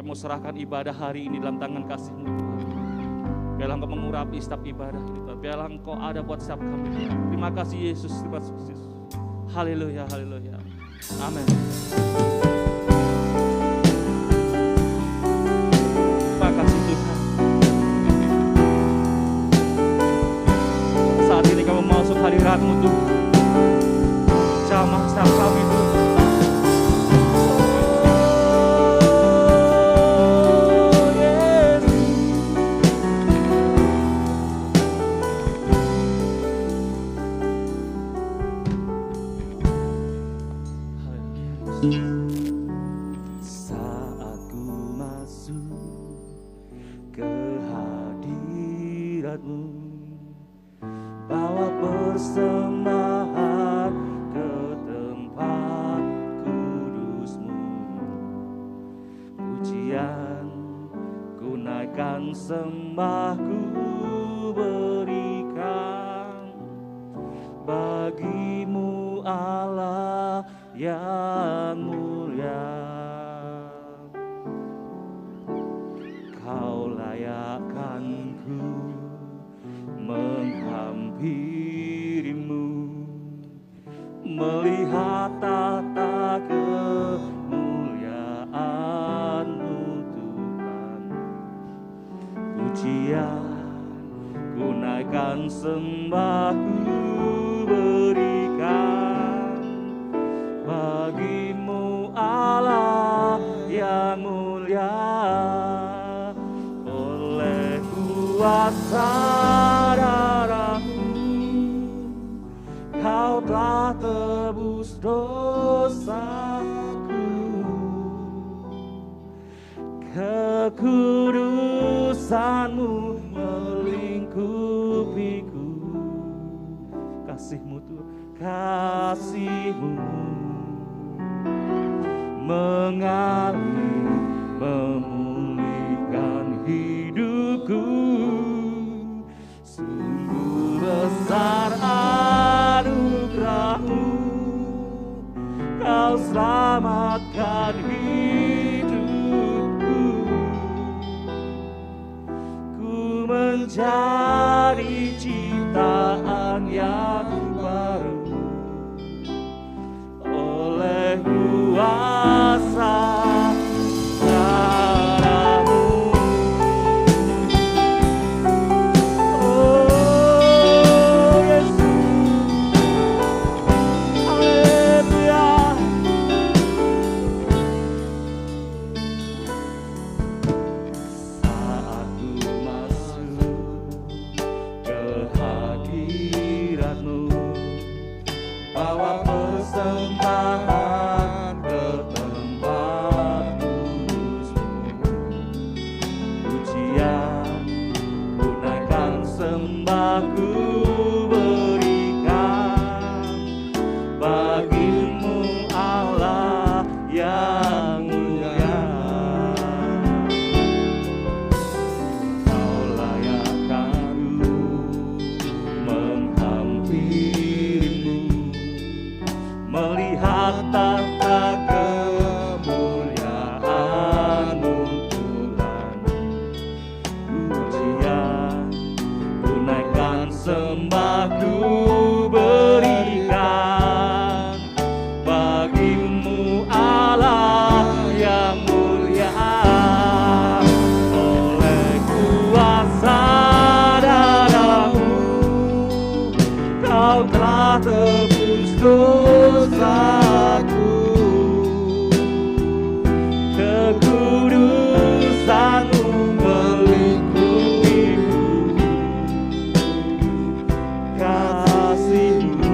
Kami mau serahkan ibadah hari ini dalam tangan kasih-Mu Tuhan. Biarlah Engkau mengurapi setiap ibadah ini Tuhan. Biarlah Engkau ada buat setiap kami Tuhan. Terima kasih Yesus, terima kasih Yesus. Haleluya, haleluya. Amin. Terima kasih Tuhan. Saat ini kami masuk hadirat-Mu Tuhan. Jamah setiap kami Tuhan. Saat ku masuk ke hadirat-Mu, bawa persembahan ke tempat kudus-Mu. Pujian ku naikkan, sembahku berikan bagi-Mu Allah yang mulia. Kau layakkan ku menghampiri-Mu, melihat tata kemuliaan-Mu Tuhan. Pujian ku naikkan, sembahku berikan bagi-Mu Allah yang mulia. Oleh kuasa darah-Mu, Kau telah tebus dosaku. Kekudusan-Mu melingkupiku. Kasih-Mu Tuhan, kasih-Mu mengalir, memulihkan hidupku. Sungguh besar anugerah-Mu, Kau selamatkan hidupku. Ku menjadi ciptaan yang baru oleh kuasa darah-Mu. Oh Yesus, haleluya. Saat ku masuk ke hadirat-Mu, bawa persembahan ke tempat kudus-Mu. Pujian ku naikkan, sembahku berikan bagi-Mu Allah yang mulia. Kau layakkan ku menghampiri-Mu, melihat tata kemuliaan-Mu Tuhan. Pujian ku naikkan, sembahku berikan bagi-Mu Allah yang mulia. Oleh kuasa darah-Mu, Kau telah tebus dosaku. Kekudusan-Mu melingkupiku. Kasih-Mu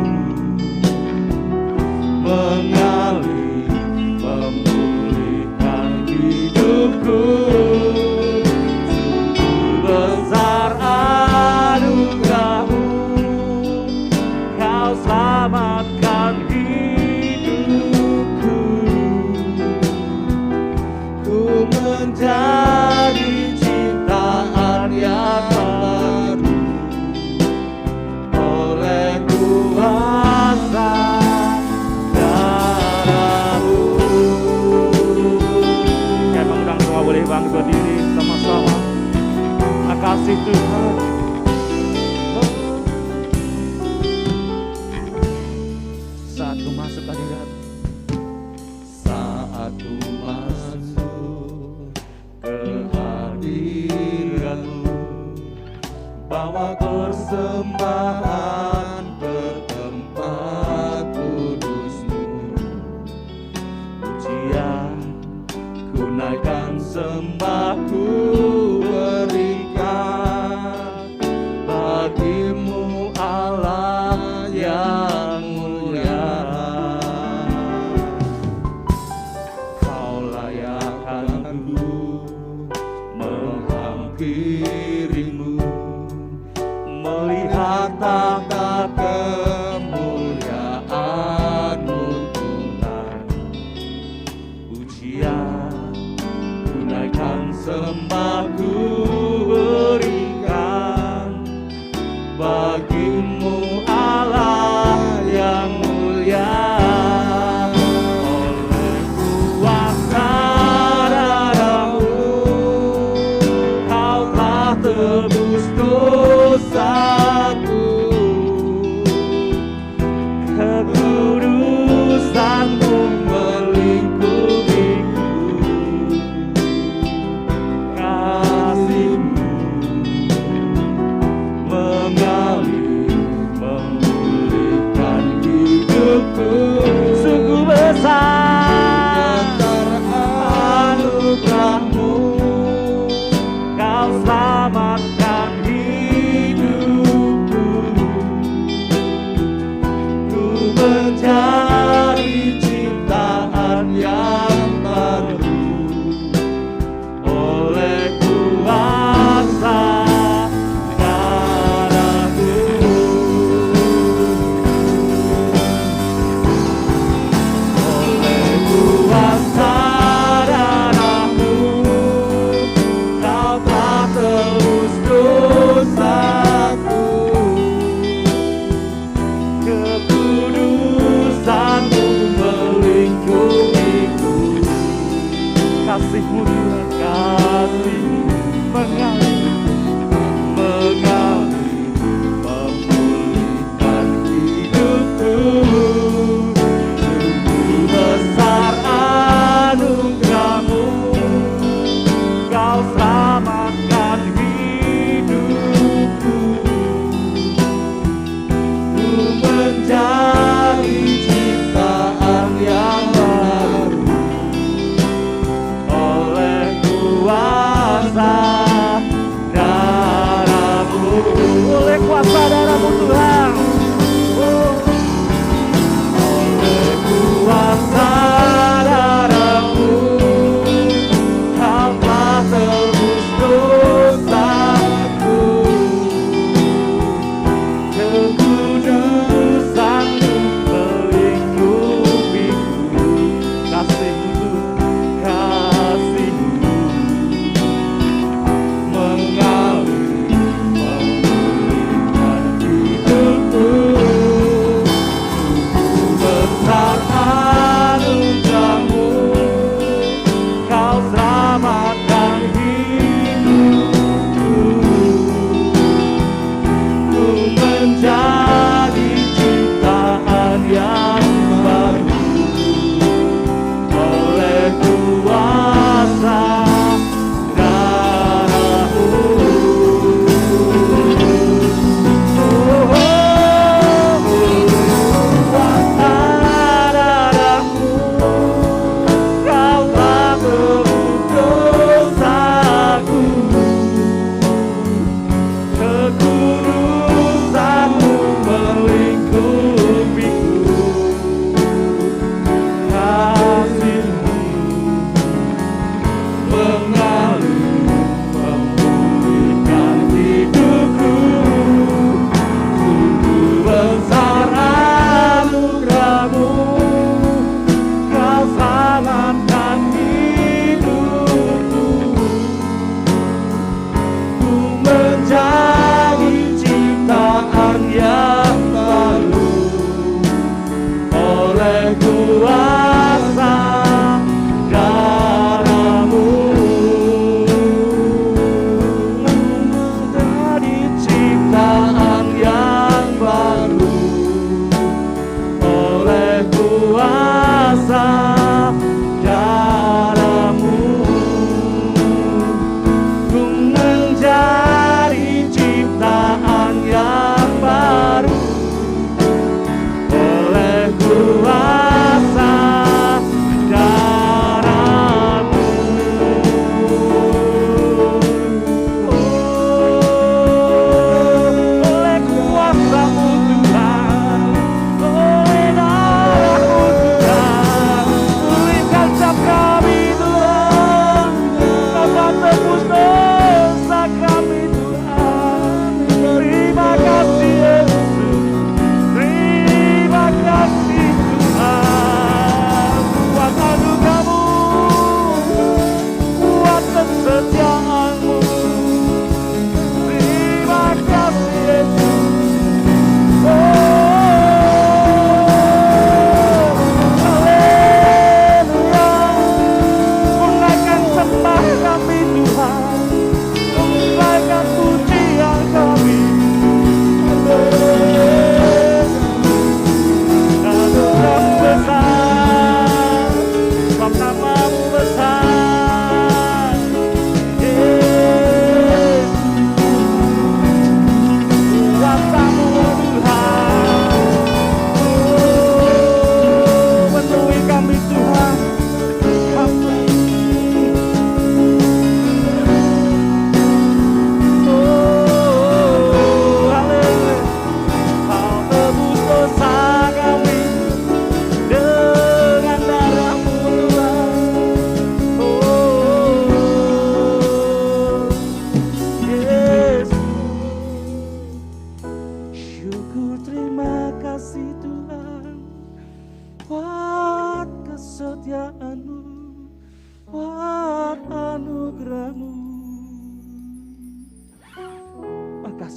mengalir, memulihkan hidupku. Sungguh besar anugerah-Mu, Kau selamatkan hidupku. Ku menjadi ciptaan yang baru oleh kuasa darah-Mu. Kami mengundang semua boleh bangkit berdiri sama-sama. Makasih Tuhan. Saat ku masuk hadirat, saat ku masuk ke hadirat-Mu, bawa persembahan ke tempat kudus-Mu. Pujian ku naikkan, sembah ku berikan bagi-Mu Allah yang mulia. Kau layak aku menghampiri-Mu, melihat tahta kemuliaan-Mu Tuhan. Pujian ku naikkan, sembah ku berikan bagi-Mu Allah yang mulia. Oleh kuasa darah-Mu Kau telah tebus dosaku, kekudusan-Mu melingkupiku, kasih-Mu mengalir memulihkan hidupku. Sungguh besar anugerah-Mu, Kau selamatkan hidupku. Ku menjadi ciptaan yang baru oleh kuasa darah-Mu. Oleh kuasa darah-Mu Kau telah tebus dosaku, kekudusan-Mu melingkupiku. Kasih-Mu Tuhan, kasih-Mu mengalir memulihkan hidupku. Sungguh besar anugerah-Mu, Kau selamatkan hidupku. Ku menjadi ciptaan yang baru oleh kuasa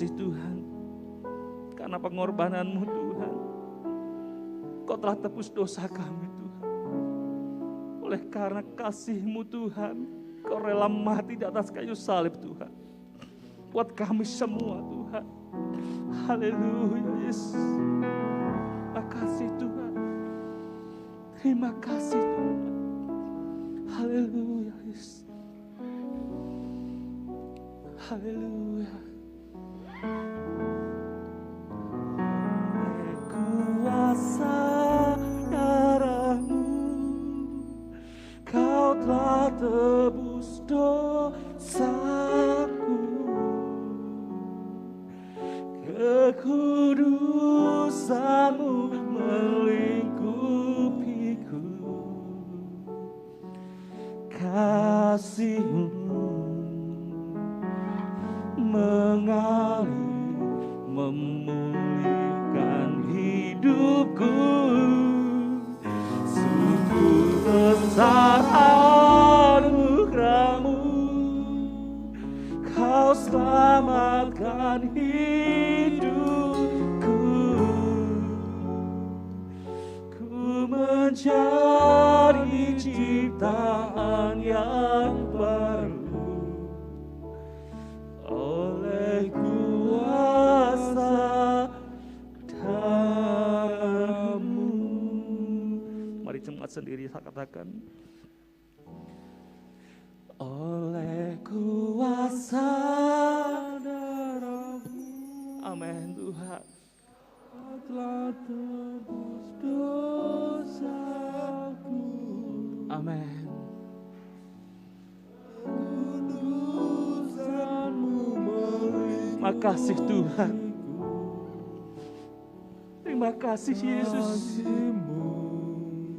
kasih Tuhan. Karena pengorbananmu Tuhan, Kau telah tebus dosa kami Tuhan. Oleh karena kasih-Mu Tuhan, Kau rela mati di atas kayu salib Tuhan. Buat kami semua Tuhan. Haleluya Yesus. Makasih Tuhan. Terima kasih Tuhan. Haleluya Yesus. Haleluya. Kuasa darah-Mu, Kau telah tebus dosaku. Kekudusan-Mu melingkupiku. Kasih-Mu mengalir, memulihkan hidupku. Sungguh besar anugerah-Mu, Kau selamatkan hidupku. Ku menjadi ciptaan yang baru oleh kuasa darah-Mu. Mari jemaat sendiri saya katakan. Oleh kuasa darah-Mu. Amin Tuhan. Telah tebus dosaku. Amin. Makasih Tuhan. Terima kasih Yesus.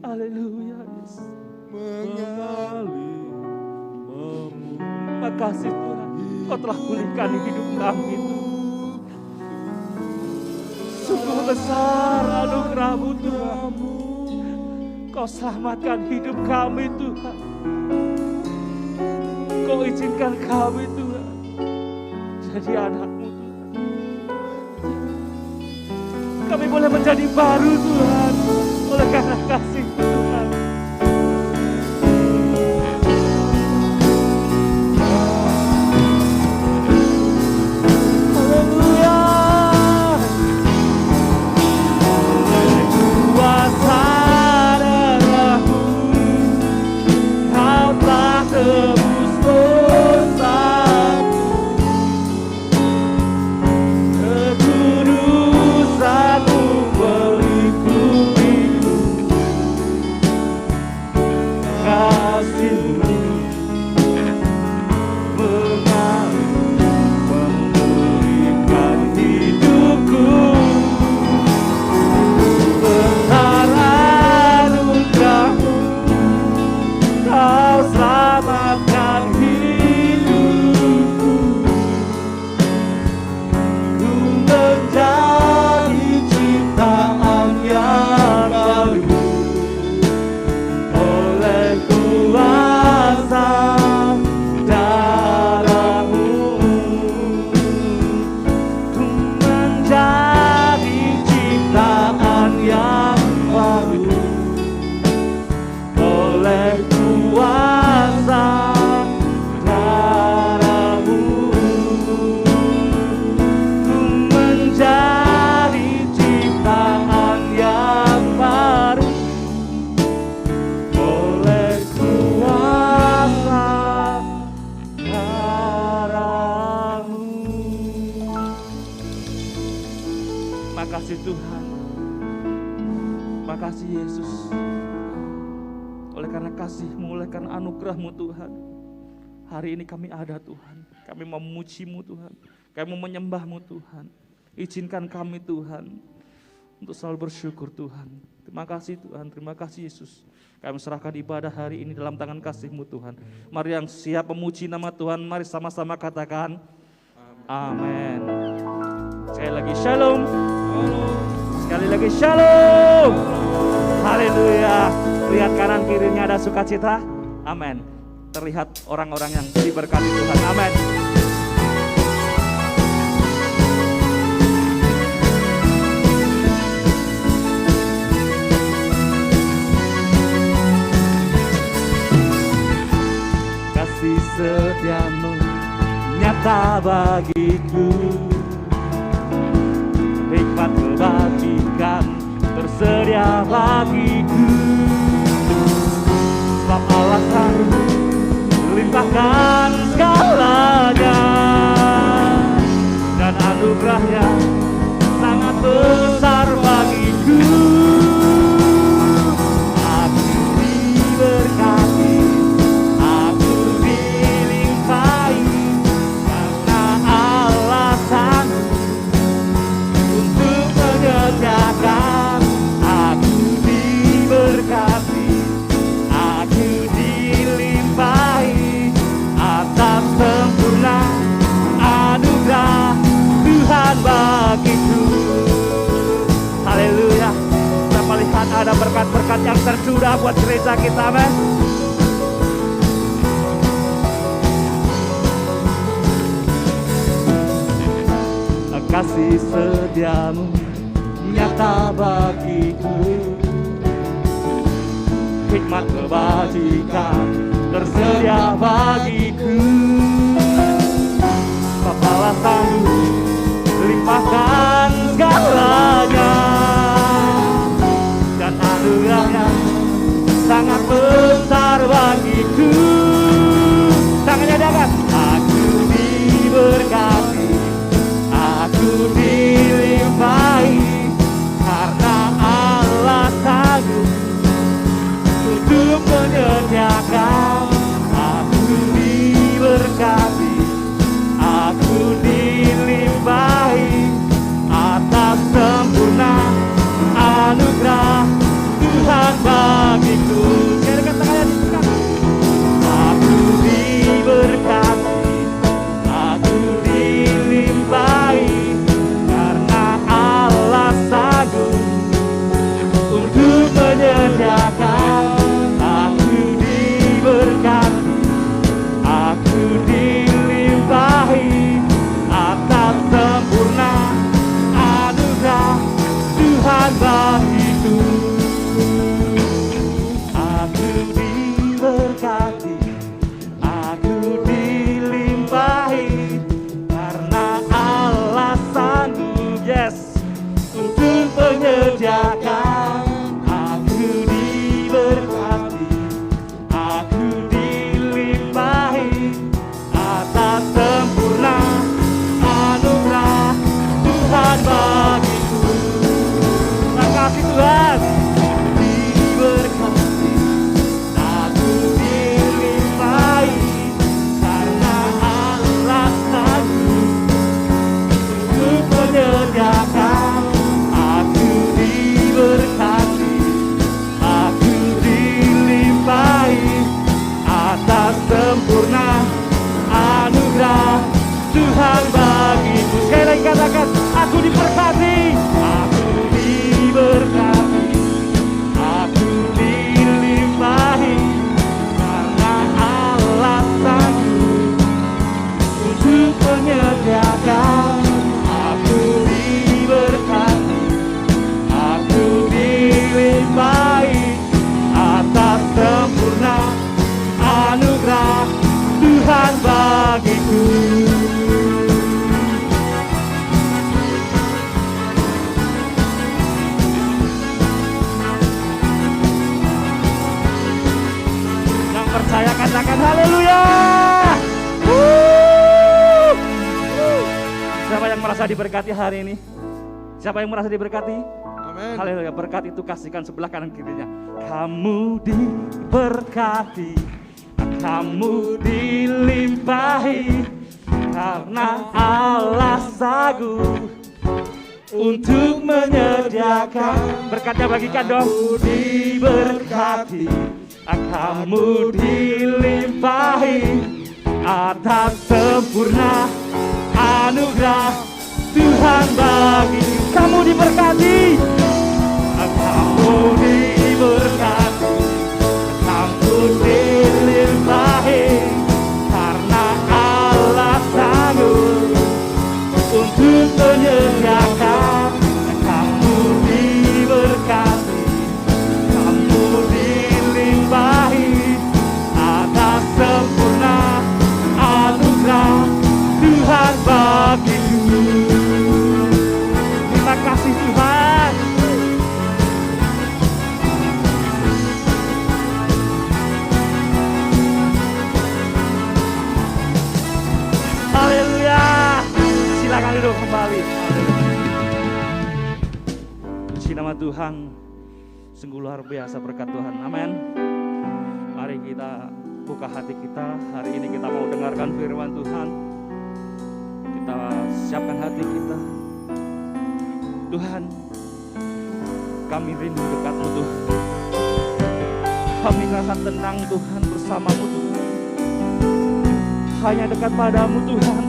Haleluya Yesus. Makasih Tuhan. Kau telah pulihkan hidup kami Tuhan. Sungguh besar anugerah-Mu Tuhan. Kau selamatkan hidup kami Tuhan. Kau izinkan kami Tuhan jadi anak-Mu Tuhan. Kami boleh menjadi baru Tuhan oleh karena kasih Tuhan. Haleluya. Kuasa darah-Mu, Kau telah tebus dosaku. Kekudusan-Mu melingkupiku. Kasih-Mu mengalir, memulihkan hidupku. Besar anugerah-Mu, Kau selamatkan hidupku. Ku menjadi ciptaan yang baru oleh kuasa darah-Mu. Ku menjadi ciptaan yang baru oleh kuasa darah-Mu. Ku menjadi ciptaan yang baru oleh kuasa darah-Mu. Makasih Tuhan. Makasih Yesus. Oleh karena kasih-Mu, oleh karena anugerah-Mu Tuhan, hari ini kami ada Tuhan. Kami memuji-Mu Tuhan. Kami menyembah-Mu Tuhan. Izinkan kami Tuhan untuk selalu bersyukur Tuhan. Terima kasih Tuhan, terima kasih Yesus. Kami serahkan ibadah hari ini dalam tangan kasih-Mu Tuhan. Mari yang siap memuji nama Tuhan, mari sama-sama katakan amin. Sekali lagi shalom. Sekali lagi shalom. Haleluya. Lihat kanan kirinya ada sukacita. Amin. Terlihat orang-orang yang diberkati Tuhan. Amin. setiamu nyata bagiku, hikmat kebajikan tersedia bagiku. Sebab Allah sanggup limpahkan segalanya, dan anugerahnya sangat besar bagiku. Aku diberkati, aku dilimpahi, karena Allah sanggup untuk menyediakan. Aku diberkati, aku dilimpahi atas sempurna anugerah Tuhan bagiku. Haleluya. Kita melihat ada berkat-berkat yang tercurah buat gereja kita, men. Kasih setiamu nyata bagiku, hikmat kebajikan tersedia bagiku. Bapalah sanggup limpahkan segalanya, dan anugerahnya sangat besar bagiku. Tangannya diangkat. Aku diberkati, aku dilimpahi, karena Allah sanggup untuk menyediakan. Aku diberkati, aku dilimpahi atas sempurna anugerah Tuhan bagiku. Katakan tangannya dibuka. Aku diberkati, aku dilimpahi, karena Allah sanggup untuk menyediakan. Aku diberkati, aku dilimpahi atas sempurna anugerah Tuhan bagiku. Aku diberkati, aku dilimpahi, karena Allah sanggup, yes, untuk menyediakan. Aku diberkati, aku dilimpahi atas sempurna anugerah Tuhan bagiku. Terima kasih Tuhan. Diberkati, aku dilimpahi, karena Allah sanggup untuk menyediakan. Aku diberkati, aku dilimpahi atas sempurna anugerah Tuhan bagiku. Sekali lagi katakan, aku diberkati, aku diberkati, aku dilimpahi, karena Allah sanggup untuk menyediakan. Aku diberkati, aku dilimpahi atas sempurna anugerah Tuhan bagiku. Yang percaya katakan haleluya. Siapa yang merasa diberkati hari ini? Siapa yang merasa diberkati? Amin. Haleluya. Berkat itu kasihkan sebelah kanan kirinya. Kamu diberkati, kamu dilimpahi, karena Allah sanggup untuk menyediakan. Berkatnya bagikan dong. Kamu diberkati, kamu dilimpahi atas sempurna anugerah Tuhan bagiku. Kamu diberkati, kamu diberkati, kamu dilimpahi, karena Allah sanggup untuk menyediakan. Kamu diberkati, kamu dilimpahi atas sempurna Silakan duduk kembali. Puji nama Tuhan, sungguh luar biasa berkat Tuhan. Amin. Mari kita buka hati kita. Hari ini kita mau dengarkan firman Tuhan. Kita siapkan hati kita. Tuhan, kami rindu dekat-Mu Tuhan. Kami rasa tenang Tuhan bersama-Mu Tuhan. Hanya dekat padamu Tuhan,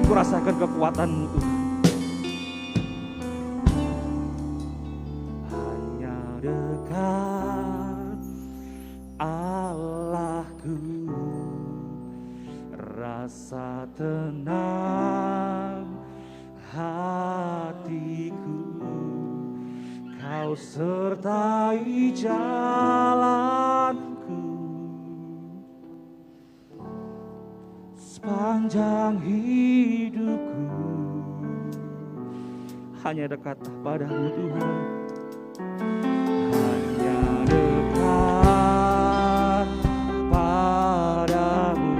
ku rasakan kekuatan-Mu Tuhan. Hanya dekat Allahku, rasa tenang hatiku. Kau sertai jalanku sepanjang hidupku. Hanya dekat padamu Tuhan. Hanya dekat padamu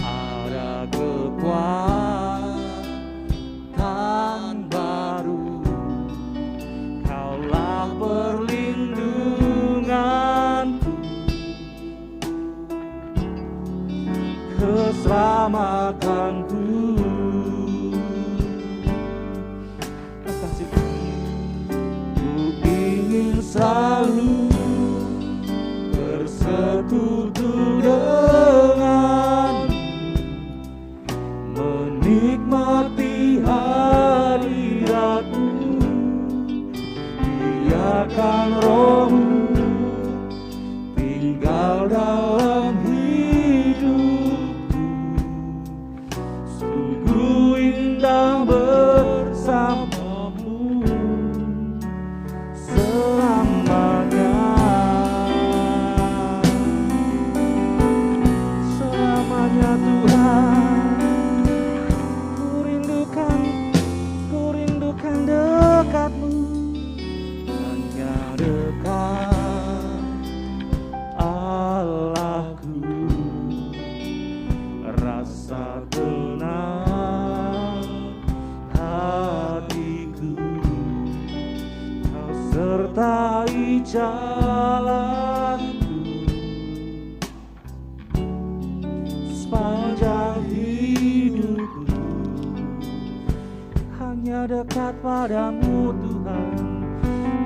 ada kekuatan baru. Kaulah perlindunganku, keselamatanku. Ku ingin selalu bersekutu dengan, menikmati hadirat-Mu. Biarkan Roh-Mu tinggal dalam hidupku. Sungguh indah bersama-Mu selamanya. Selamanya Tuhan. Ku rindukan dekat-Mu. Hanya dekat Allahku, rasa tenang hatiku. Kau sertai jalanku sepanjang hidupku. Hanya dekat padamu Tuhan.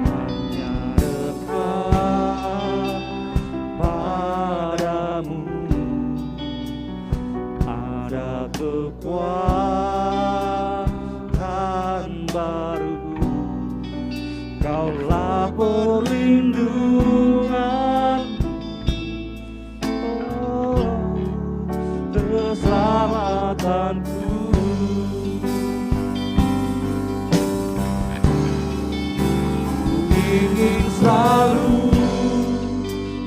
Hanya dekat padamu ada kekuatan baru. Kaulah perlindungan, oh, keselamatanku. Ingin selalu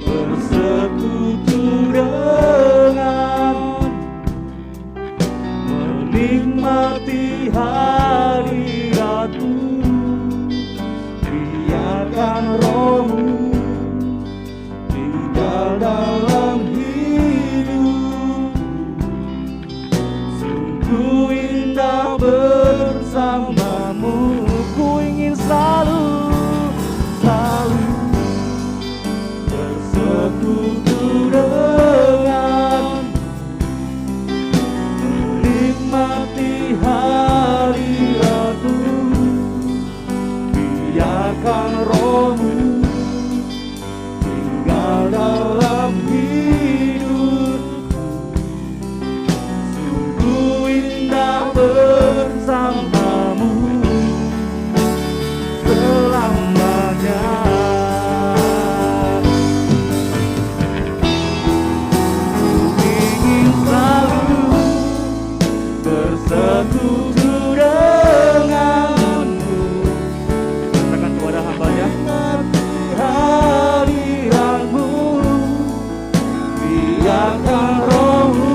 bersekutu dengan, menikmati hadirat-Mu. Biarkan Roh-Mu tinggal dalam hidup. Sungguh indah bersama-Mu. Ku ingin selalu bersekutu dengan, menikmati hadirat-Mu. Biarkan Roh-Mu tinggal dalam hidupku. Sungguh indah bersama-Mu selamanya. Bersekutu denganmu. Katakan kepada hamba-Nya, hadirat-Mu. Biarkan Roh-Mu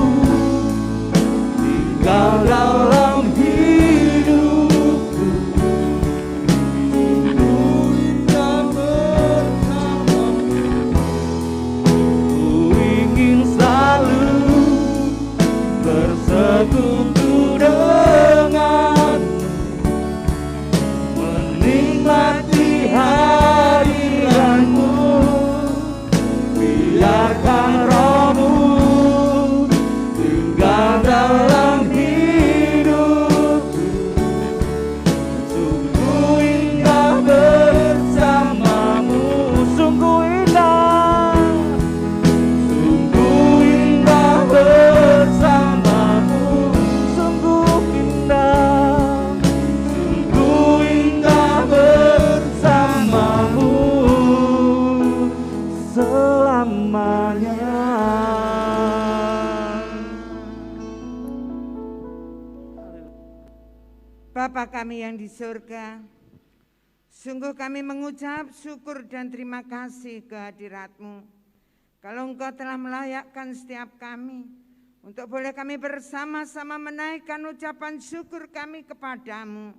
tinggal dalam hidupku. Sungguh indah bersama-Mu. Ku ingin selalu bersekutu Bapa kami yang di surga, sungguh kami mengucap syukur dan terima kasih kehadirat-Mu. Kalau Engkau telah melayakkan setiap kami, untuk boleh kami bersama-sama menaikkan ucapan syukur kami kepadamu.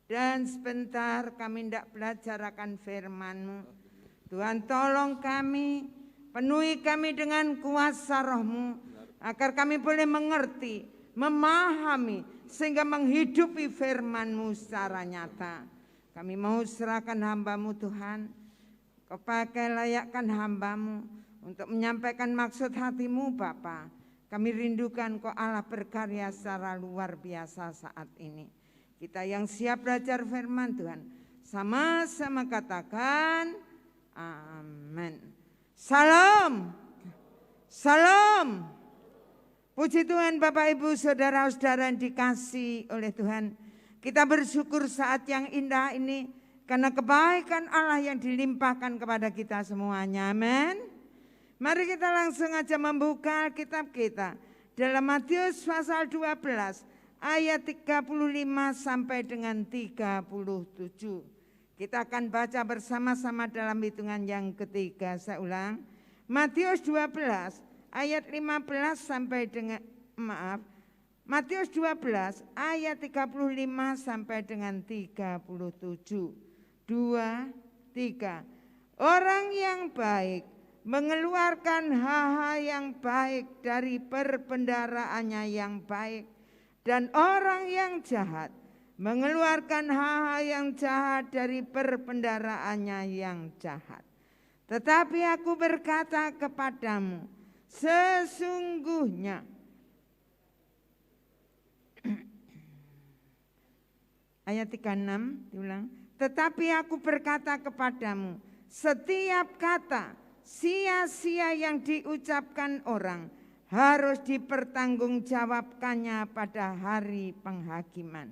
Dan sebentar kami hendak belajar akan firman-Mu. Tuhan tolong kami, penuhi kami dengan kuasa Roh-Mu, agar kami boleh mengerti, memahami, sehingga menghidupi firman-Mu secara nyata. Kami mau serahkan hamba-Mu Tuhan, Kau pakai layakkan hamba-Mu untuk menyampaikan maksud hati-Mu Bapa. Kami rindukan Kau Allah berkarya secara luar biasa saat ini. Kita yang siap belajar firman Tuhan, sama-sama katakan amin. Salam, salam. Puji Tuhan Bapak Ibu Saudara-saudara yang dikasihi oleh Tuhan. Kita bersyukur saat yang indah ini karena kebaikan Allah yang dilimpahkan kepada kita semuanya. Amin. Mari kita langsung aja membuka kitab kita dalam Matius pasal 12 ayat 35 sampai dengan 37. Kita akan baca bersama-sama dalam hitungan yang ketiga. Saya ulang. Matius 12 ayat 15 sampai dengan Matius 12 ayat 35 sampai dengan 37. 2, 3. Orang yang baik mengeluarkan hal-hal yang baik dari perbendaharaannya yang baik, dan orang yang jahat mengeluarkan hal-hal yang jahat dari perbendaharaannya yang jahat. Tetapi aku berkata kepadamu, sesungguhnya ayat 36 diulang. Tetapi aku berkata kepadamu, setiap kata sia-sia yang diucapkan orang harus dipertanggungjawabkannya pada hari penghakiman.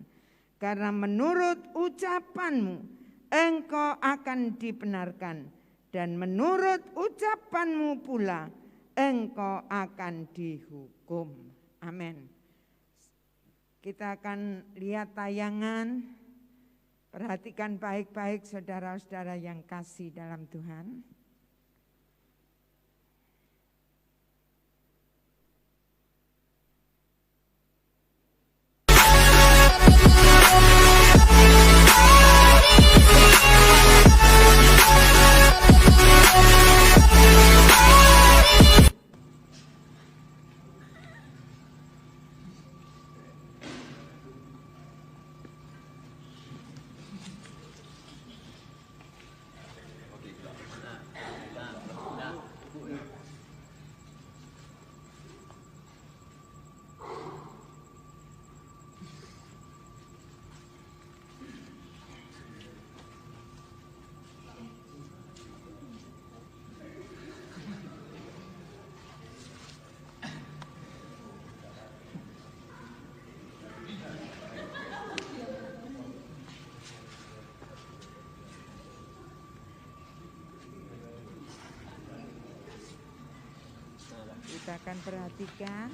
Karena menurut ucapanmu engkau akan dibenarkan, dan menurut ucapanmu pula engkau akan dihukum. Amin. Kita akan lihat tayangan. Perhatikan baik-baik saudara-saudara yang kasih dalam Tuhan. Kita akan perhatikan.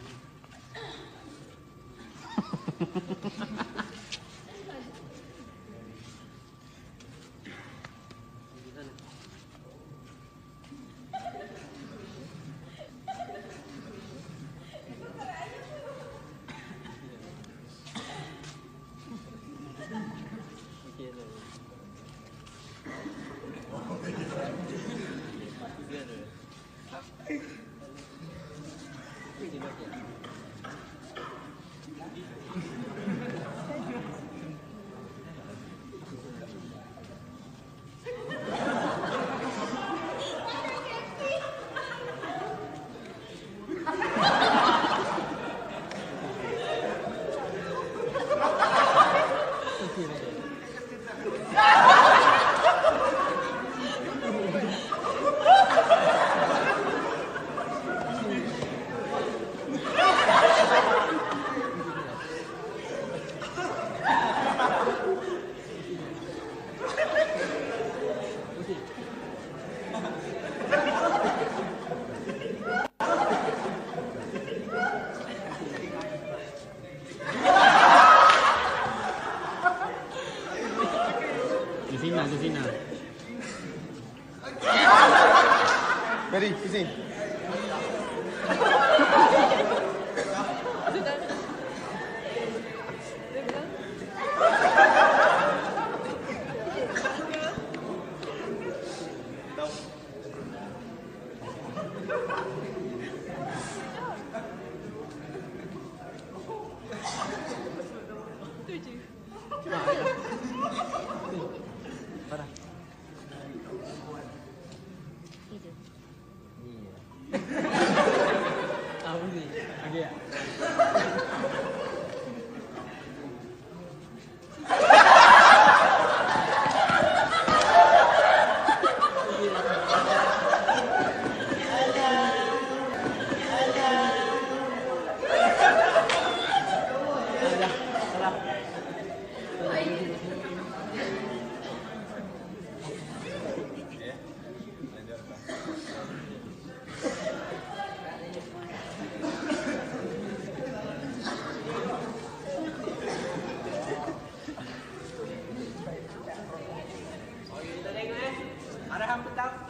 Mari, sini.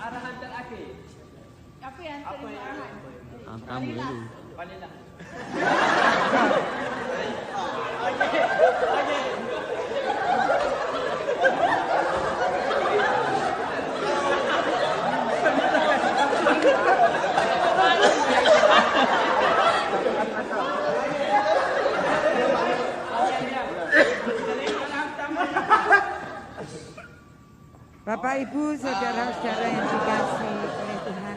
Arahan terakhir. Apa yang arahan? Kamu dulu. Bapak, Ibu, saudara-saudara yang dikasihi oleh Tuhan,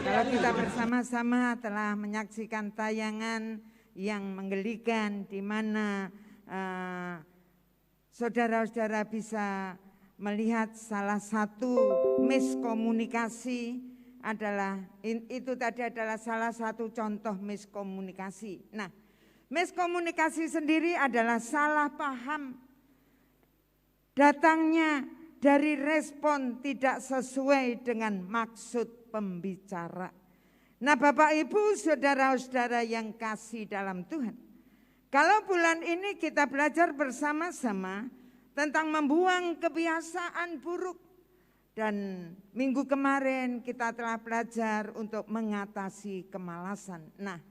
kalau kita bersama-sama telah menyaksikan tayangan yang menggelikan di mana saudara-saudara bisa melihat salah satu miskomunikasi adalah itu tadi adalah salah satu contoh miskomunikasi. Nah, miskomunikasi sendiri adalah salah paham datangnya dari respon tidak sesuai dengan maksud pembicara. Nah, Bapak Ibu saudara-saudara yang kasih dalam Tuhan, kalau bulan ini kita belajar bersama-sama tentang membuang kebiasaan buruk, dan minggu kemarin kita telah belajar untuk mengatasi kemalasan. Nah,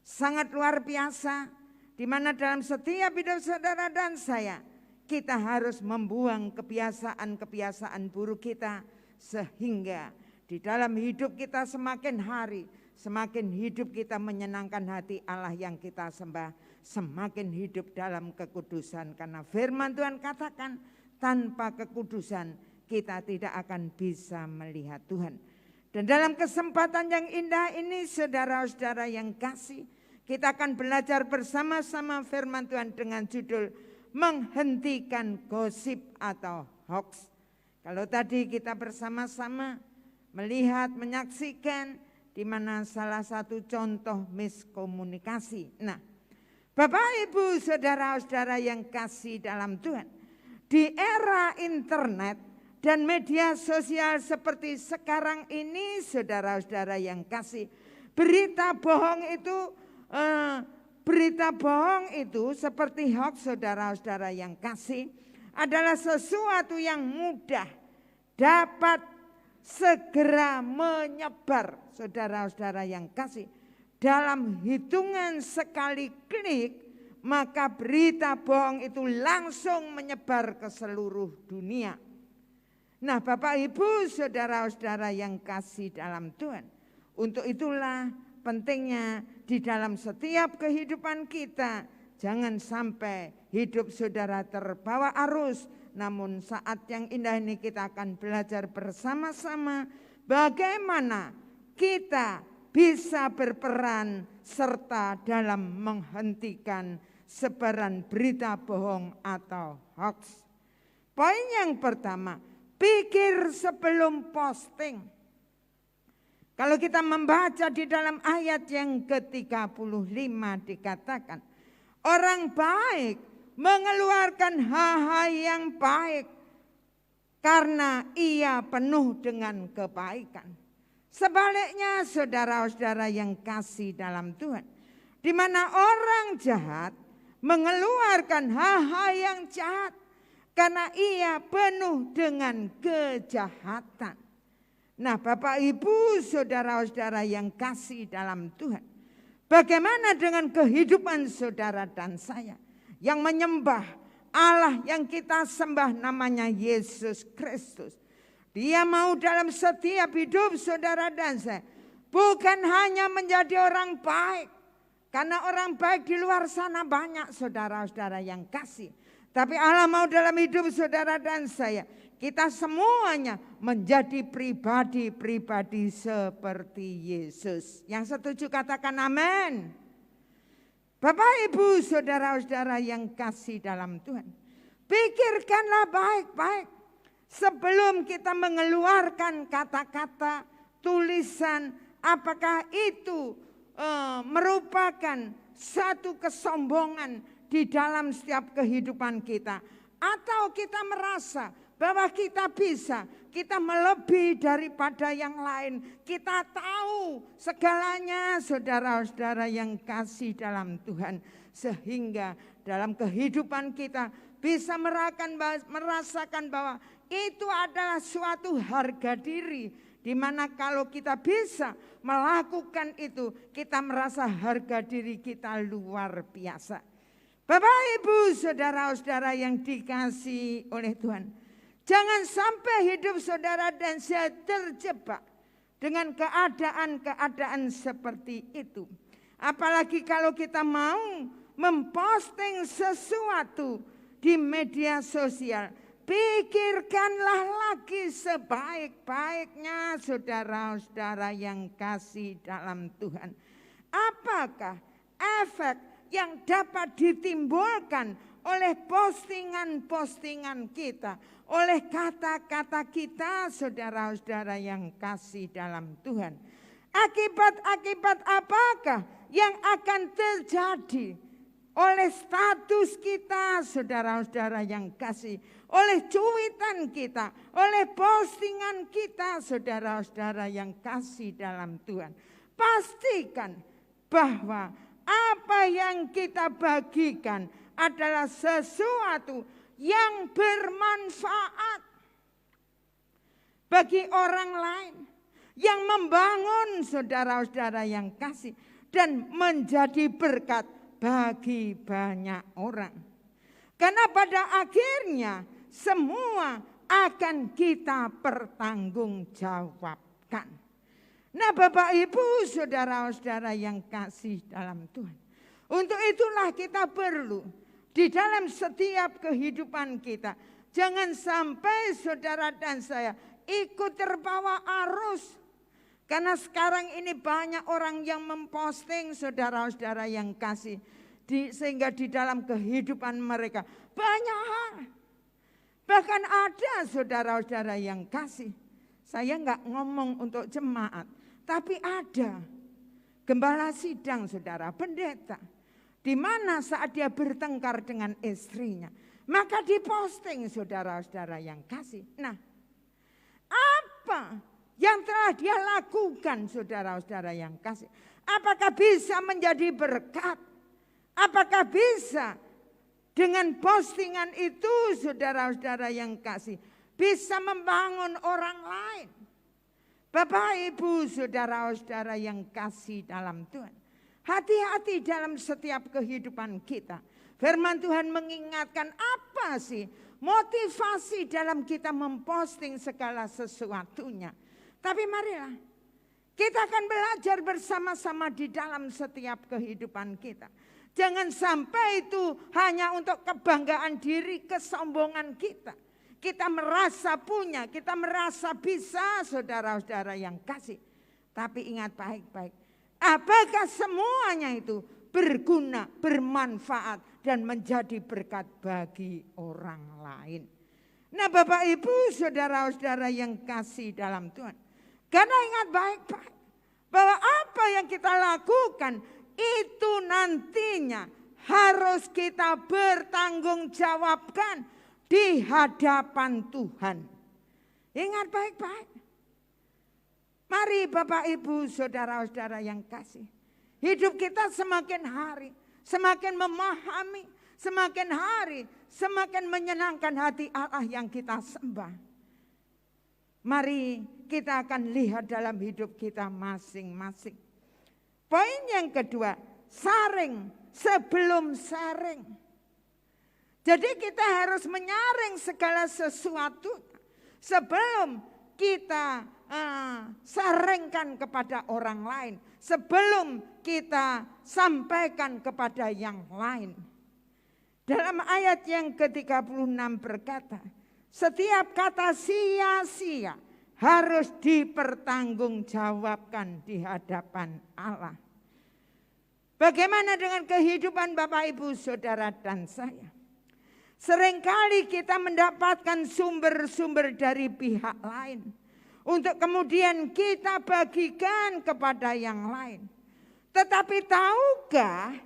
sangat luar biasa di mana dalam setiap hidup saudara dan saya kita harus membuang kebiasaan-kebiasaan buruk kita sehingga di dalam hidup kita semakin hari, semakin hidup kita menyenangkan hati Allah yang kita sembah, semakin hidup dalam kekudusan. Karena firman Tuhan katakan tanpa kekudusan kita tidak akan bisa melihat Tuhan. Dan dalam kesempatan yang indah ini saudara-saudara yang kasih, kita akan belajar bersama-sama firman Tuhan dengan judul menghentikan gosip atau hoax. Kalau tadi kita bersama-sama melihat, menyaksikan di mana salah satu contoh miskomunikasi. Nah, Bapak Ibu saudara-saudara yang kasih dalam Tuhan, di era internet dan media sosial seperti sekarang ini saudara-saudara yang kasih, berita bohong itu seperti hoax saudara-saudara yang kasih adalah sesuatu yang mudah dapat segera menyebar saudara-saudara yang kasih. Dalam hitungan sekali klik maka berita bohong itu langsung menyebar ke seluruh dunia. Nah, Bapak Ibu saudara-saudara yang kasih dalam Tuhan, untuk itulah pentingnya di dalam setiap kehidupan kita jangan sampai hidup saudara terbawa arus. Namun saat yang indah ini kita akan belajar bersama-sama bagaimana kita bisa berperan serta dalam menghentikan sebaran berita bohong atau hoax. Poin yang pertama, pikir sebelum posting. Kalau kita membaca di dalam ayat yang ke-35 dikatakan, orang baik mengeluarkan hal-hal yang baik karena ia penuh dengan kebaikan. Sebaliknya saudara-saudara yang kasih dalam Tuhan, di mana orang jahat mengeluarkan hal-hal yang jahat karena ia penuh dengan kejahatan. Nah, Bapak Ibu, saudara-saudara yang kasih dalam Tuhan, bagaimana dengan kehidupan saudara dan saya yang menyembah Allah yang kita sembah namanya Yesus Kristus? Dia mau dalam setiap hidup saudara dan saya bukan hanya menjadi orang baik, karena orang baik di luar sana banyak saudara-saudara yang kasih. Tapi Allah mau dalam hidup saudara dan saya, kita semuanya menjadi pribadi-pribadi seperti Yesus. Yang setuju katakan amin. Bapak Ibu saudara-saudara yang kasih dalam Tuhan, pikirkanlah baik-baik sebelum kita mengeluarkan kata-kata, tulisan, apakah itu merupakan satu kesombongan di dalam setiap kehidupan kita, atau kita merasa bahwa kita bisa, kita melebihi daripada yang lain, kita tahu segalanya saudara-saudara yang kasih dalam Tuhan, sehingga dalam kehidupan kita bisa merasakan bahwa itu adalah suatu harga diri, di mana kalau kita bisa melakukan itu, kita merasa harga diri kita luar biasa. Bapak Ibu saudara-saudara yang dikasihi oleh Tuhan, jangan sampai hidup saudara dan saya terjebak dengan keadaan-keadaan seperti itu. Apalagi kalau kita mau memposting sesuatu di media sosial, pikirkanlah lagi sebaik-baiknya saudara-saudara yang kasih dalam Tuhan. Apakah efek yang dapat ditimbulkan oleh postingan-postingan kita, oleh kata-kata kita saudara-saudara yang kasih dalam Tuhan? Akibat-akibat apakah yang akan terjadi oleh status kita saudara-saudara yang kasih, oleh cuitan kita, oleh postingan kita saudara-saudara yang kasih dalam Tuhan? Pastikan bahwa apa yang kita bagikan adalah sesuatu yang bermanfaat bagi orang lain, yang membangun saudara-saudara yang kasih dan menjadi berkat bagi banyak orang. Karena pada akhirnya semua akan kita pertanggungjawabkan. Nah, Bapak Ibu saudara-saudara yang kasih dalam Tuhan, untuk itulah kita perlu di dalam setiap kehidupan kita, jangan sampai saudara dan saya ikut terbawa arus. Karena sekarang ini banyak orang yang memposting saudara-saudara yang kasih, sehingga di dalam kehidupan mereka banyak hal. Bahkan ada saudara-saudara yang kasih, saya nggak ngomong untuk jemaat, tapi ada gembala sidang saudara, pendeta, di mana saat dia bertengkar dengan istrinya, maka diposting saudara-saudara yang kasih. Nah, apa yang telah dia lakukan saudara-saudara yang kasih? Apakah bisa menjadi berkat? Apakah bisa dengan postingan itu saudara-saudara yang kasih bisa membangun orang lain? Bapak Ibu saudara-saudara yang kasih dalam Tuhan, hati-hati dalam setiap kehidupan kita. Firman Tuhan mengingatkan apa sih motivasi dalam kita memposting segala sesuatunya. Tapi marilah kita akan belajar bersama-sama di dalam setiap kehidupan kita. Jangan sampai itu hanya untuk kebanggaan diri, kesombongan kita. Kita merasa punya, kita merasa bisa saudara-saudara yang kasih. Tapi ingat baik-baik, apakah semuanya itu berguna, bermanfaat dan menjadi berkat bagi orang lain? Nah, Bapak Ibu saudara-saudara yang kasih dalam Tuhan, karena ingat baik-baik bahwa apa yang kita lakukan itu nantinya harus kita bertanggungjawabkan di hadapan Tuhan. Ingat baik-baik. Mari Bapak Ibu saudara-saudara yang kasih, hidup kita semakin hari semakin memahami, semakin hari semakin menyenangkan hati Allah yang kita sembah. Mari kita akan lihat dalam hidup kita masing-masing. Poin yang kedua, saring sebelum saring. Jadi kita harus menyaring segala sesuatu sebelum kita saringkan kepada orang lain. Sebelum kita sampaikan kepada yang lain. Dalam ayat yang ke-36 berkata, setiap kata sia-sia harus dipertanggungjawabkan di hadapan Allah. Bagaimana dengan kehidupan Bapak, Ibu, Saudara, dan saya? Seringkali kita mendapatkan sumber-sumber dari pihak lain. Untuk kemudian kita bagikan kepada yang lain. Tetapi tahukah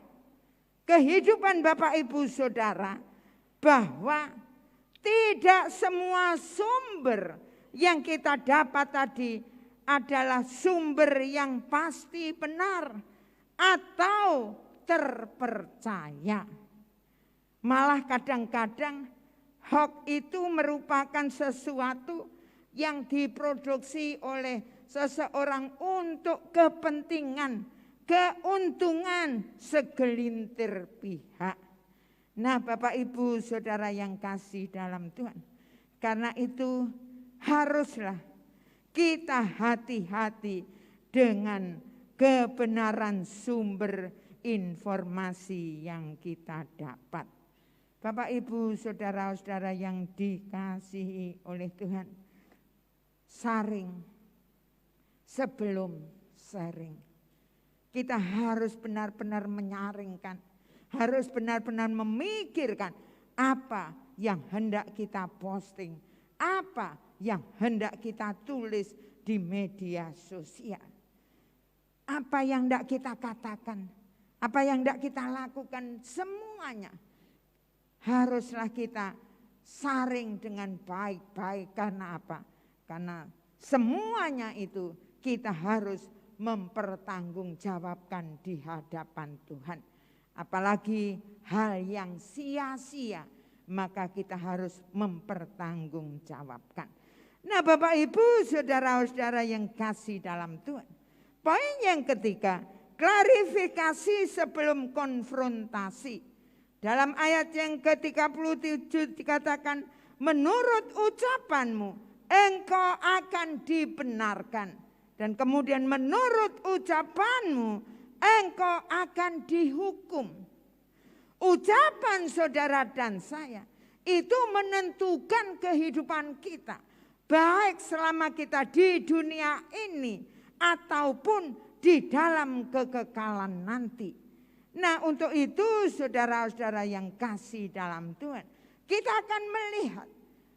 kehidupan Bapak, Ibu, Saudara, bahwa tidak semua sumber yang kita dapat tadi adalah sumber yang pasti benar atau terpercaya. Malah kadang-kadang hoax itu merupakan sesuatu yang diproduksi oleh seseorang untuk kepentingan, keuntungan segelintir pihak. Nah, Bapak, Ibu, Saudara yang kasih dalam Tuhan, karena itu haruslah kita hati-hati dengan kebenaran sumber informasi yang kita dapat. Bapak, Ibu, Saudara-saudara yang dikasihi oleh Tuhan, saring sebelum sharing. Kita harus benar-benar menyaringkan, harus benar-benar memikirkan apa yang hendak kita posting, apa yang hendak kita tulis di media sosial. Apa yang hendak kita katakan, apa yang hendak kita lakukan, semuanya haruslah kita saring dengan baik-baik. Karena apa? Karena semuanya itu kita harus mempertanggungjawabkan di hadapan Tuhan. Apalagi hal yang sia-sia, maka kita harus mempertanggungjawabkan. Nah, Bapak, Ibu, Saudara-saudara yang kasih dalam Tuhan, poin yang ketiga, klarifikasi sebelum konfrontasi. Dalam ayat yang ke-37 dikatakan, menurut ucapanmu engkau akan dibenarkan. Dan kemudian menurut ucapanmu engkau akan dihukum. Ucapan saudara dan saya itu menentukan kehidupan kita. Baik selama kita di dunia ini ataupun di dalam kekekalan nanti. Nah, untuk itu saudara-saudara yang kasih dalam Tuhan, kita akan melihat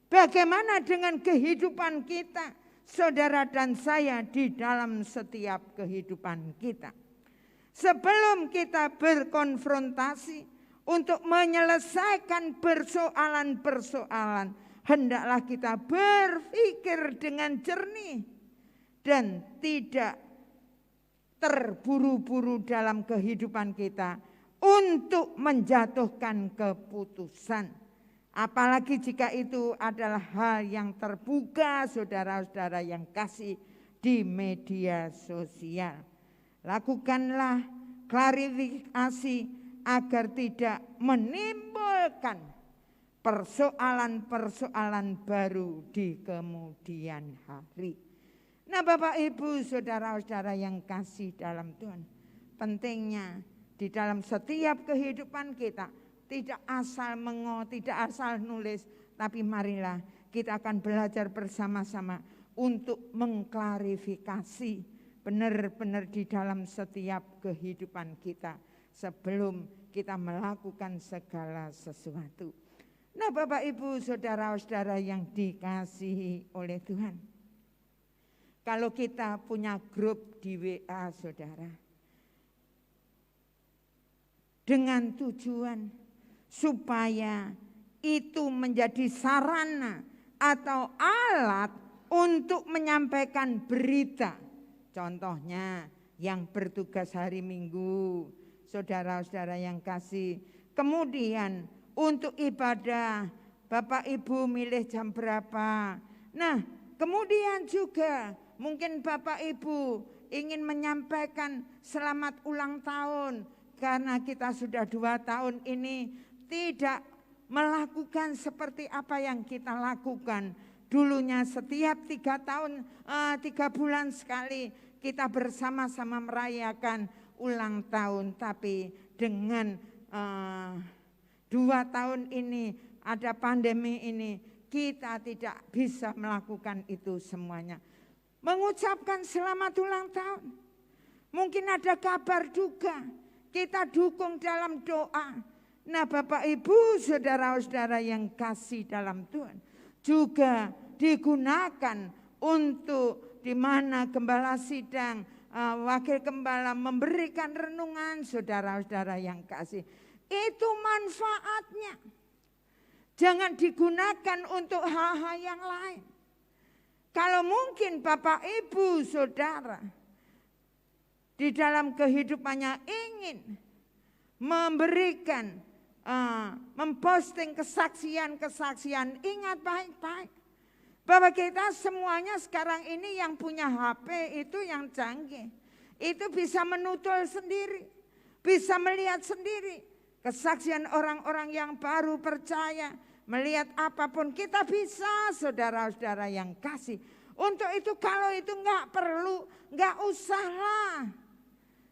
bagaimana dengan kehidupan kita, saudara dan saya, di dalam setiap kehidupan kita. Sebelum kita berkonfrontasi untuk menyelesaikan persoalan-persoalan, hendaklah kita berpikir dengan jernih dan tidak terburu-buru dalam kehidupan kita untuk menjatuhkan keputusan. Apalagi jika itu adalah hal yang terbuka, saudara-saudara yang kasih, di media sosial. Lakukanlah klarifikasi agar tidak menimbulkan persoalan-persoalan baru di kemudian hari. Nah, Bapak, Ibu, Saudara-saudara yang kasih dalam Tuhan, pentingnya di dalam setiap kehidupan kita tidak asal tidak asal nulis, tapi marilah kita akan belajar bersama-sama untuk mengklarifikasi benar-benar di dalam setiap kehidupan kita sebelum kita melakukan segala sesuatu. Nah, Bapak, Ibu, Saudara-saudara yang dikasihi oleh Tuhan, kalau kita punya grup di WA, saudara, dengan tujuan supaya itu menjadi sarana atau alat untuk menyampaikan berita. Contohnya yang bertugas hari Minggu, saudara-saudara yang kasih. Kemudian untuk ibadah, Bapak Ibu milih jam berapa. Nah, kemudian juga mungkin Bapak Ibu ingin menyampaikan selamat ulang tahun karena kita sudah 2 tahun ini tidak melakukan seperti apa yang kita lakukan. Dulunya setiap 3 tahun, 3 bulan sekali kita bersama-sama merayakan ulang tahun. Tapi dengan 2 tahun ini ada pandemi ini, kita tidak bisa melakukan itu semuanya. Mengucapkan selamat ulang tahun. Mungkin ada kabar duka, kita dukung dalam doa. Nah Bapak Ibu saudara-saudara yang kasih dalam Tuhan, juga digunakan untuk di mana gembala sidang, wakil gembala memberikan renungan saudara-saudara yang kasih. Itu manfaatnya. Jangan digunakan untuk hal-hal yang lain. Kalau mungkin Bapak Ibu Saudara di dalam kehidupannya ingin memberikan, memposting kesaksian-kesaksian, ingat baik-baik bahwa kita semuanya sekarang ini yang punya HP itu yang canggih. Itu bisa menutul sendiri, bisa melihat sendiri. Kesaksian orang-orang yang baru percaya, melihat apapun kita bisa saudara-saudara yang kasih. Untuk itu kalau itu enggak perlu, enggak usahlah.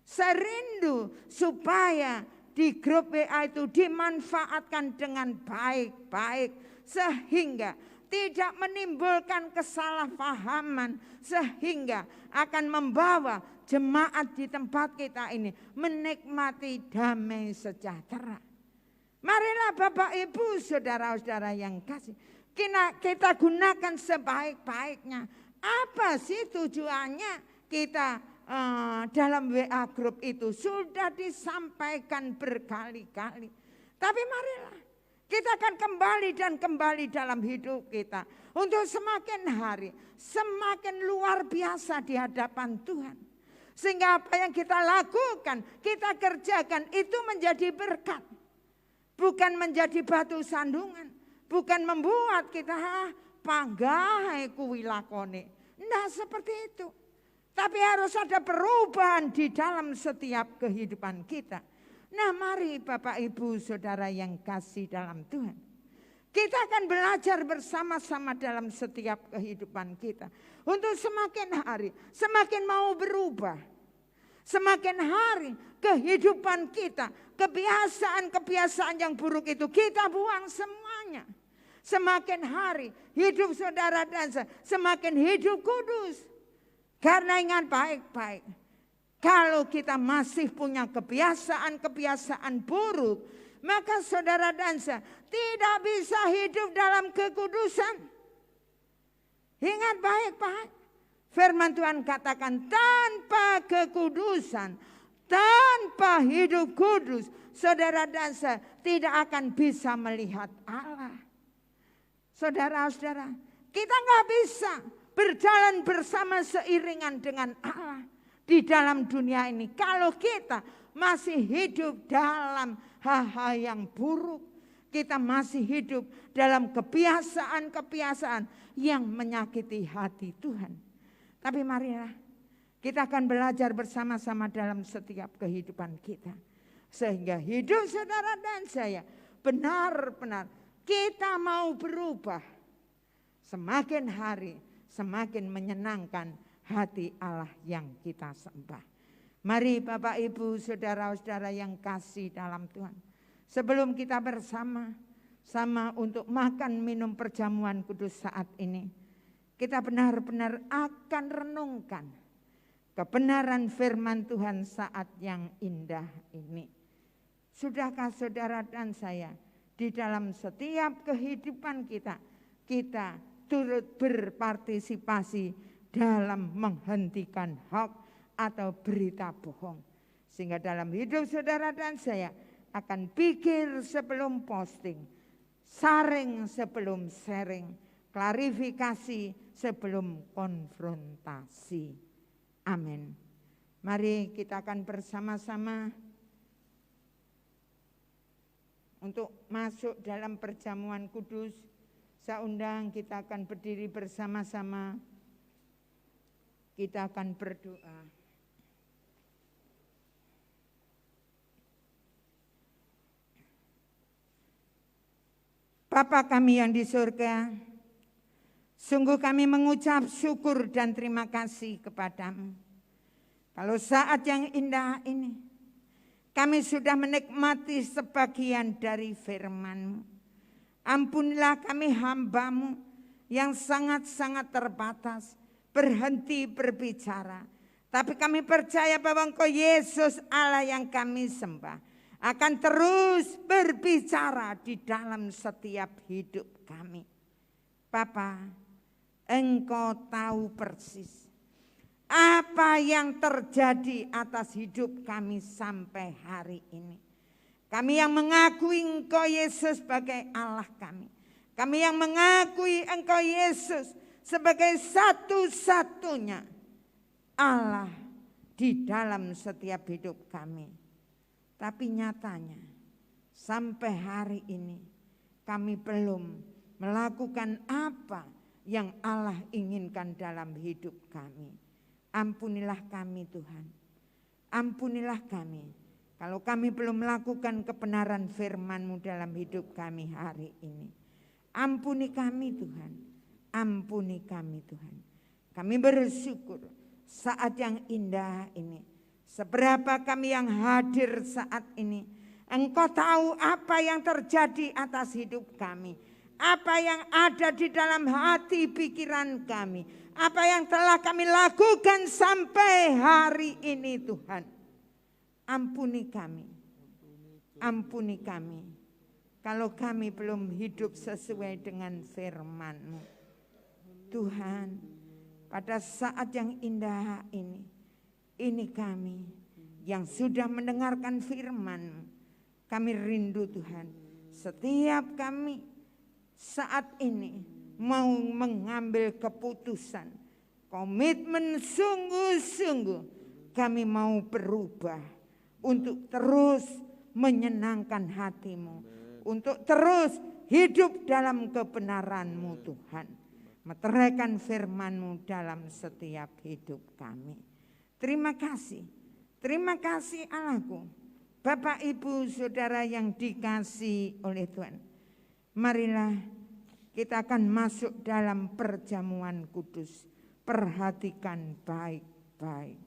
Saya rindu supaya di grup WA itu dimanfaatkan dengan baik-baik. Sehingga tidak menimbulkan kesalahpahaman. Sehingga akan membawa jemaat di tempat kita ini menikmati damai sejahtera. Marilah Bapak Ibu saudara-saudara yang kasih, kita gunakan sebaik-baiknya. Apa sih tujuannya kita dalam WA grup itu sudah disampaikan berkali-kali. Tapi marilah kita akan kembali dan kembali dalam hidup kita untuk semakin hari semakin luar biasa di hadapan Tuhan. Sehingga apa yang kita lakukan, kita kerjakan itu menjadi berkat. Bukan menjadi batu sandungan. Bukan membuat kita panggahai kuwi lakone. Nah seperti itu. Tapi harus ada perubahan di dalam setiap kehidupan kita. Nah mari Bapak Ibu Saudara yang kasih dalam Tuhan. Kita akan belajar bersama-sama dalam setiap kehidupan kita. Untuk semakin hari, semakin mau berubah. Semakin hari kehidupan kita, kebiasaan-kebiasaan yang buruk itu kita buang semuanya. Semakin hari hidup saudara dan saya semakin hidup kudus. Karena ingat baik-baik. Kalau kita masih punya kebiasaan-kebiasaan buruk, maka saudara dan saya tidak bisa hidup dalam kekudusan. Ingat baik-baik. Firman Tuhan katakan tanpa kekudusan, tanpa hidup kudus, saudara dan saya tidak akan bisa melihat Allah. Saudara-saudara, kita nggak bisa berjalan bersama seiringan dengan Allah di dalam dunia ini. Kalau kita masih hidup dalam hal-hal yang buruk, kita masih hidup dalam kebiasaan-kebiasaan yang menyakiti hati Tuhan. Tapi marilah kita akan belajar bersama-sama dalam setiap kehidupan kita. Sehingga hidup saudara dan saya benar-benar kita mau berubah. Semakin hari semakin menyenangkan hati Allah yang kita sembah. Mari Bapak Ibu saudara-saudara yang kasih dalam Tuhan. Sebelum kita bersama-sama untuk makan minum perjamuan kudus saat ini. Kita benar-benar akan renungkan kebenaran firman Tuhan saat yang indah ini. Sudahkah saudara dan saya di dalam setiap kehidupan kita, kita turut berpartisipasi dalam menghentikan hoax atau berita bohong. Sehingga dalam hidup saudara dan saya akan pikir sebelum posting, saring sebelum sharing, klarifikasi sebelum konfrontasi. Amin. Mari kita akan bersama-sama untuk masuk dalam perjamuan kudus Saya undang kita akan berdiri bersama-sama. Kita akan berdoa. Bapa kami yang di surga, sungguh kami mengucap syukur dan terima kasih kepadamu. Kalau saat yang indah ini, kami sudah menikmati sebagian dari firman-Mu. Ampunilah kami hamba-Mu yang sangat-sangat terbatas, berhenti berbicara. Tapi kami percaya bahwa Engkau Yesus Allah yang kami sembah akan terus berbicara di dalam setiap hidup kami. Bapa, Engkau tahu persis apa yang terjadi atas hidup kami sampai hari ini. Kami yang mengakui Engkau Yesus sebagai Allah kami. Kami yang mengakui Engkau Yesus sebagai satu-satunya Allah di dalam setiap hidup kami. Tapi nyatanya sampai hari ini kami belum melakukan apa yang Allah inginkan dalam hidup kami. Ampunilah kami Tuhan, ampunilah kami. Kalau kami belum melakukan kebenaran firman-Mu dalam hidup kami hari ini. Ampuni kami Tuhan, ampuni kami Tuhan. Kami bersyukur saat yang indah ini. Seberapa kami yang hadir saat ini. Engkau tahu apa yang terjadi atas hidup kami. Apa yang ada di dalam hati pikiran kami. Apa yang telah kami lakukan sampai hari ini Tuhan. Ampuni kami. Ampuni kami. Kalau kami belum hidup sesuai dengan firman-Mu. Tuhan, pada saat yang indah ini kami yang sudah mendengarkan firman-Mu. Kami rindu Tuhan. Setiap kami saat ini mau mengambil keputusan, komitmen sungguh-sungguh kami mau berubah untuk terus menyenangkan hati-Mu, untuk terus hidup dalam kebenaran-Mu Tuhan, meteraikan firman-Mu dalam setiap hidup kami. Terima kasih Allahku, Bapak Ibu Saudara yang dikasihi oleh Tuhan. Marilah kita akan masuk dalam perjamuan kudus. Perhatikan baik-baik.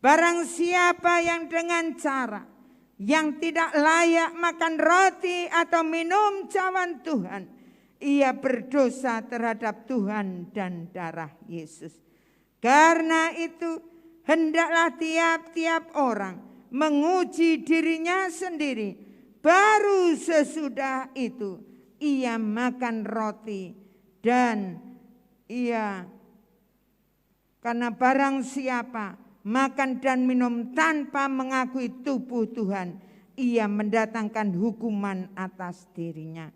Barang siapa yang dengan cara yang tidak layak makan roti atau minum cawan Tuhan, ia berdosa terhadap Tuhan dan darah Yesus. Karena itu hendaklah tiap-tiap orang menguji dirinya sendiri, baru sesudah itu ia makan roti dan karena barang siapa makan dan minum tanpa mengakui tubuh Tuhan, ia mendatangkan hukuman atas dirinya.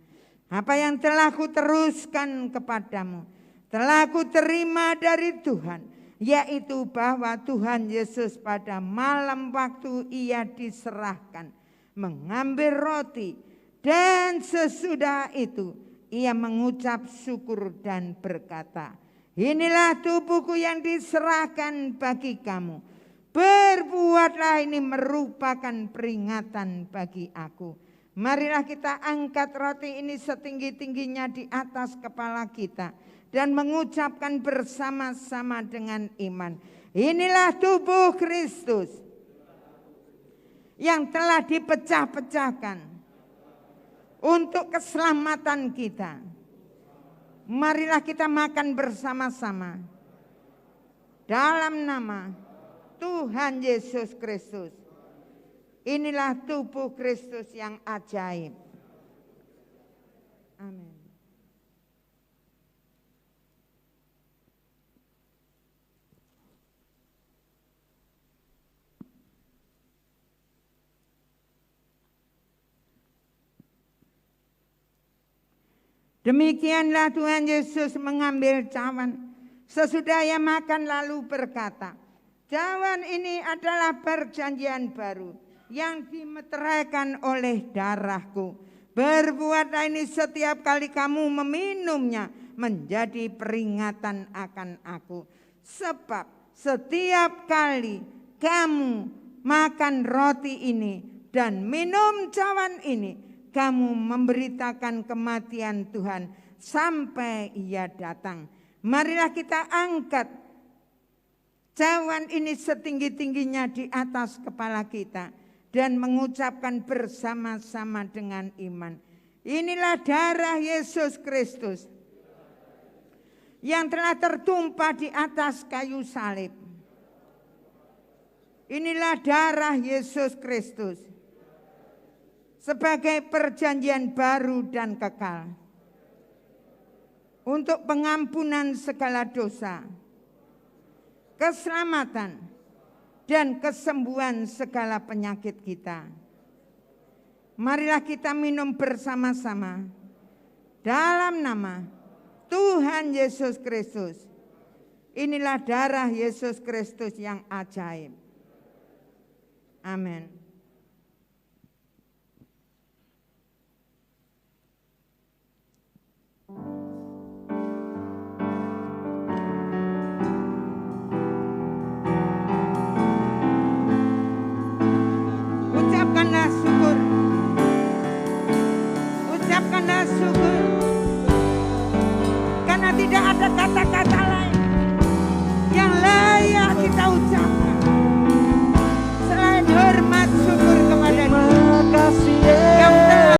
Apa yang telah kuteruskan kepadamu, telah kuterima dari Tuhan, yaitu bahwa Tuhan Yesus pada malam waktu ia diserahkan, mengambil roti, dan sesudah itu ia mengucap syukur dan berkata, inilah tubuhku yang diserahkan bagi kamu. Berbuatlah ini merupakan peringatan bagi aku. Marilah kita angkat roti ini setinggi-tingginya di atas kepala kita. Dan mengucapkan bersama-sama dengan iman. Inilah tubuh Kristus yang telah dipecah-pecahkan untuk keselamatan kita. Marilah kita makan bersama-sama dalam nama Tuhan Yesus Kristus. Inilah tubuh Kristus yang ajaib. Amin. Demikianlah Tuhan Yesus mengambil cawan. Sesudah ia makan lalu berkata, cawan ini adalah perjanjian baru yang dimeteraikan oleh darahku. Berbuatlah ini setiap kali kamu meminumnya menjadi peringatan akan aku. Sebab setiap kali kamu makan roti ini dan minum cawan ini, kamu memberitakan kematian Tuhan sampai Ia datang. Marilah kita angkat cawan ini setinggi-tingginya di atas kepala kita dan mengucapkan bersama-sama dengan iman. Inilah darah Yesus Kristus yang telah tertumpah di atas kayu salib. Inilah darah Yesus Kristus sebagai perjanjian baru dan kekal untuk pengampunan segala dosa, keselamatan, dan kesembuhan segala penyakit kita. Marilah kita minum bersama-sama dalam nama Tuhan Yesus Kristus. Inilah darah Yesus Kristus yang ajaib. Amin. Ucapkanlah syukur. Ucapkanlah syukur. Karena tidak ada kata-kata